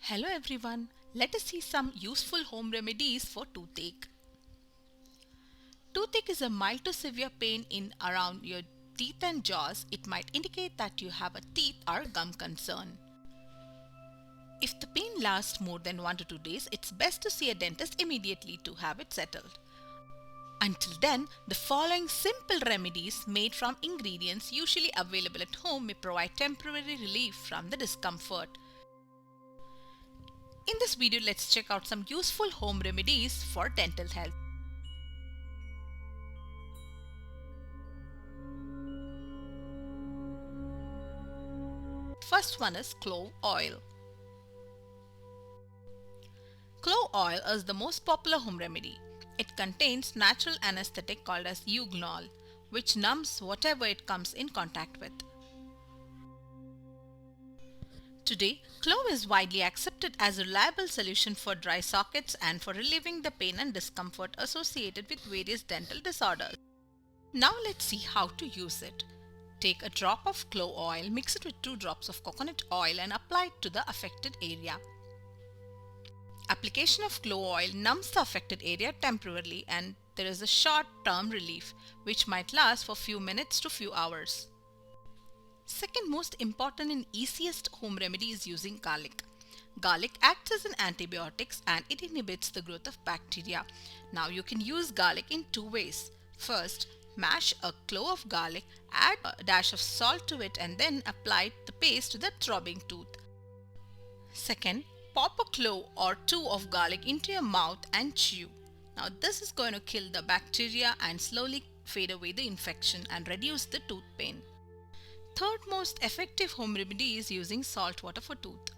Hello everyone, let us see some useful home remedies for toothache. Toothache is a mild to severe pain in around your teeth and jaws. It might indicate that you have a teeth or gum concern. If the pain lasts more than 1 to 2 days, it's best to see a dentist immediately to have it settled. Until then, the following simple remedies made from ingredients usually available at home may provide temporary relief from the discomfort. In this video, let's check out some useful home remedies for dental health. First one is clove oil. Clove oil is the most popular home remedy. It contains natural anesthetic called as eugenol, which numbs whatever it comes in contact with. Today, clove is widely accepted as a reliable solution for dry sockets and for relieving the pain and discomfort associated with various dental disorders. Now let's see how to use it. Take a drop of clove oil, mix it with 2 drops of coconut oil and apply it to the affected area. Application of clove oil numbs the affected area temporarily and there is a short-term relief which might last for few minutes to few hours. Second most important and easiest home remedy is using garlic. Garlic acts as an antibiotic and it inhibits the growth of bacteria. Now you can use garlic in 2 ways. First, mash a clove of garlic, add a dash of salt to it and then apply the paste to the throbbing tooth. Second, pop a clove or 2 of garlic into your mouth and chew. Now this is going to kill the bacteria and slowly fade away the infection and reduce the tooth pain. Third most effective home remedy is using salt water for tooth.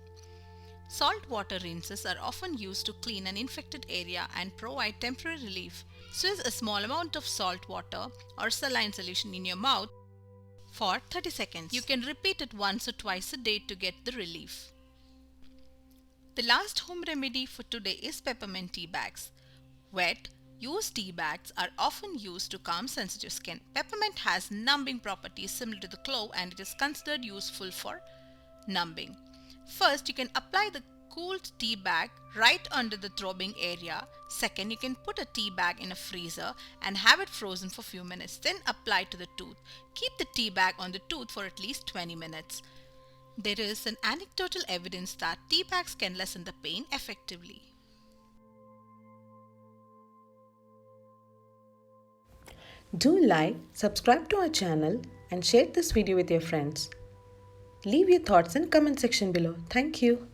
Salt water rinses are often used to clean an infected area and provide temporary relief. Squeeze a small amount of salt water or saline solution in your mouth for 30 seconds. You can repeat it once or twice a day to get the relief. The last home remedy for today is peppermint tea bags. Wet, used tea bags are often used to calm sensitive skin. Peppermint has numbing properties similar to the clove and it is considered useful for numbing. First, you can apply the cooled tea bag right under the throbbing area. Second, you can put a tea bag in a freezer and have it frozen for a few minutes. Then apply to the tooth. Keep the tea bag on the tooth for at least 20 minutes. There is an anecdotal evidence that tea bags can lessen the pain effectively. Do like, subscribe to our channel and share this video with your friends. Leave your thoughts in comment section below. Thank you.